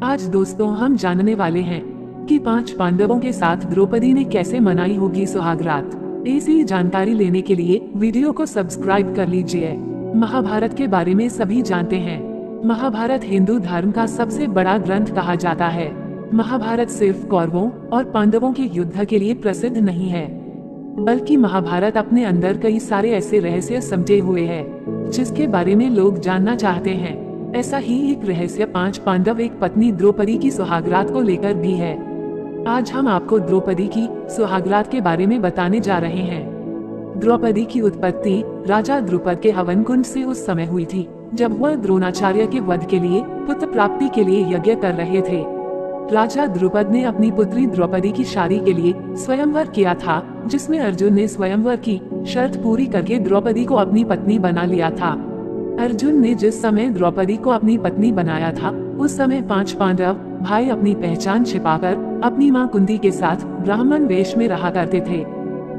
आज दोस्तों हम जानने वाले हैं कि 5 पांडवों के साथ द्रौपदी ने कैसे मनाई होगी सुहागरात। ऐसी जानकारी लेने के लिए वीडियो को सब्सक्राइब कर लीजिए। महाभारत के बारे में सभी जानते हैं। महाभारत हिंदू धर्म का सबसे बड़ा ग्रंथ कहा जाता है। महाभारत सिर्फ कौरवों और पांडवों के युद्ध के लिए प्रसिद्ध नहीं है, बल्कि महाभारत अपने अंदर कई सारे ऐसे रहस्य समेटे हुए है जिसके बारे में लोग जानना चाहते हैं। ऐसा ही एक रहस्य 5 पांडव एक पत्नी द्रौपदी की सुहागरात को लेकर भी है। आज हम आपको द्रौपदी की सुहागरात के बारे में बताने जा रहे हैं। द्रौपदी की उत्पत्ति राजा द्रुपद के हवन कुंड से उस समय हुई थी जब वह द्रोणाचार्य के वध के लिए पुत्र प्राप्ति के लिए यज्ञ कर रहे थे। राजा द्रुपद ने अपनी पुत्री द्रौपदी की शादी के लिए स्वयंवर किया था, जिसमें अर्जुन ने स्वयंवर की शर्त पूरी करके द्रौपदी को अपनी पत्नी बना लिया था। अर्जुन ने जिस समय द्रौपदी को अपनी पत्नी बनाया था, उस समय 5 पांडव भाई अपनी पहचान छिपाकर अपनी मां कुंती के साथ ब्राह्मण वेश में रहा करते थे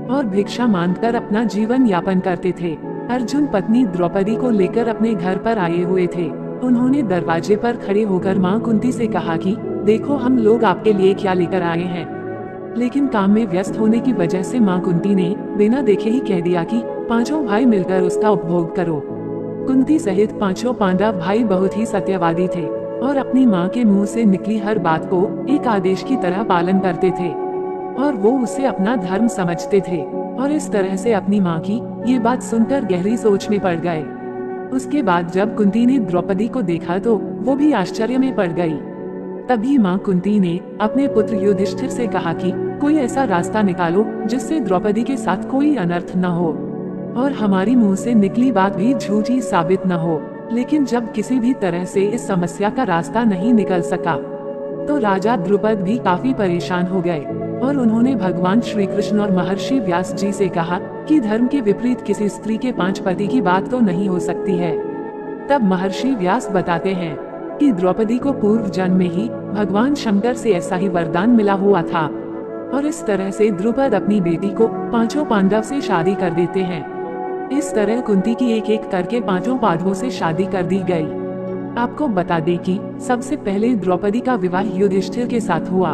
और भिक्षा मांगकर अपना जीवन यापन करते थे। अर्जुन पत्नी द्रौपदी को लेकर अपने घर पर आए हुए थे। उन्होंने दरवाजे पर खड़े होकर मां कुंती से कहा कि देखो हम लोग आपके लिए क्या लेकर आए हैं। लेकिन काम में व्यस्त होने की वजह से मां कुंती ने बिना देखे ही कह दिया कि 5 भाई मिलकर उसका उपभोग करो। कुंती सहित 5 पांडव भाई बहुत ही सत्यवादी थे और अपनी मां के मुंह से निकली हर बात को एक आदेश की तरह पालन करते थे और वो उसे अपना धर्म समझते थे। और इस तरह से अपनी मां की ये बात सुनकर गहरी सोच में पड़ गए। उसके बाद जब कुंती ने द्रौपदी को देखा तो वो भी आश्चर्य में पड़ गई। तभी मां कुंती ने अपने पुत्र युधिष्ठिर से कहा कि कोई ऐसा रास्ता निकालो जिससे द्रौपदी के साथ कोई अनर्थ न हो और हमारी मुंह से निकली बात भी झूठी साबित न हो। लेकिन जब किसी भी तरह से इस समस्या का रास्ता नहीं निकल सका तो राजा द्रुपद भी काफी परेशान हो गए और उन्होंने भगवान श्री कृष्ण और महर्षि व्यास जी से कहा कि धर्म के विपरीत किसी स्त्री के 5 पति की बात तो नहीं हो सकती है। तब महर्षि व्यास बताते हैं कि द्रौपदी को पूर्व जन्म में ही भगवान शंकर से ऐसा ही वरदान मिला हुआ था और इस तरह से द्रुपद अपनी बेटी को 5 पांडव से शादी कर देते हैं। इस तरह कुंती की एक एक करके 5 पांडवों से शादी कर दी गई। आपको बता दें कि सबसे पहले द्रौपदी का विवाह युधिष्ठिर के साथ हुआ।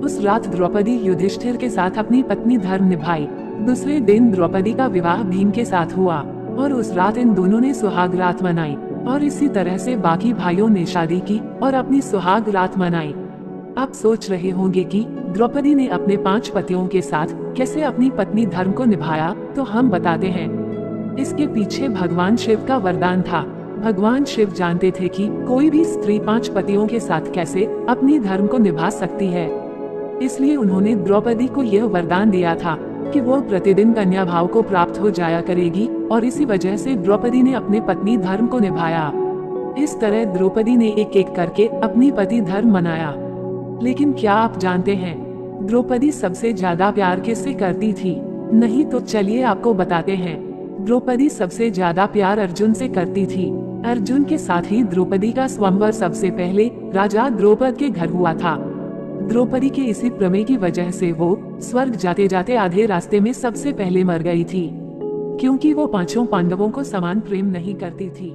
उस रात द्रौपदी युधिष्ठिर के साथ अपनी पत्नी धर्म निभाई। दूसरे दिन द्रौपदी का विवाह भीम के साथ हुआ और उस रात इन दोनों ने सुहाग रात मनाई और इसी तरह से बाकी भाइयों ने शादी की और अपनी सुहाग रात मनाई। आप सोच रहे होंगे कि द्रौपदी ने अपने 5 पतियों के साथ कैसे अपनी पत्नी धर्म को निभाया, तो हम बताते हैं। इसके पीछे भगवान शिव का वरदान था। भगवान शिव जानते थे कि कोई भी स्त्री 5 पतियों के साथ कैसे अपनी धर्म को निभा सकती है, इसलिए उन्होंने द्रौपदी को यह वरदान दिया था कि वो प्रतिदिन कन्या भाव को प्राप्त हो जाया करेगी और इसी वजह से द्रौपदी ने अपने पत्नी धर्म को निभाया। इस तरह द्रौपदी ने एक एक करके अपनी पति धर्म मनाया। लेकिन क्या आप जानते हैं द्रौपदी सबसे ज्यादा प्यार किससे करती थी? नहीं तो चलिए आपको बताते हैं। द्रौपदी सबसे ज्यादा प्यार अर्जुन से करती थी। अर्जुन के साथ ही द्रौपदी का स्वयंवर सबसे पहले राजा द्रौपद के घर हुआ था। द्रौपदी के इसी प्रमेय की वजह से वो स्वर्ग जाते जाते आधे रास्ते में सबसे पहले मर गई थी, क्योंकि वो 5 पांडवों को समान प्रेम नहीं करती थी।